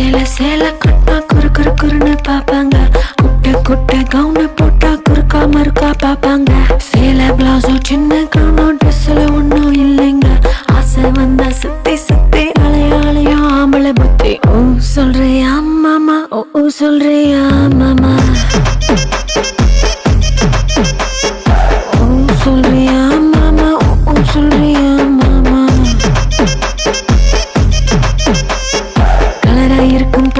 சேல சேல கட்டா குறு குறு குறுன்னு பாப்பாங்க. குட்டை குட்டை கவுன போட்டா குறுக்கா மறுக்கா பாப்பாங்க. சேல பிளவுஸோ சின்ன கவுனோ ட்ரெஸ்ல ஒன்னும் இல்லைங்க. ஆசை வந்தா சுத்தி சுத்தி அலையாளையோ ஆம்பளை புத்தி. ஓ சொல்றியா மாமா, ஓ சொல்றியா மாமா, ஓ சொல்றியா மாமா, ஓ சொல்றியா மாமா. கலரா இருக்கும்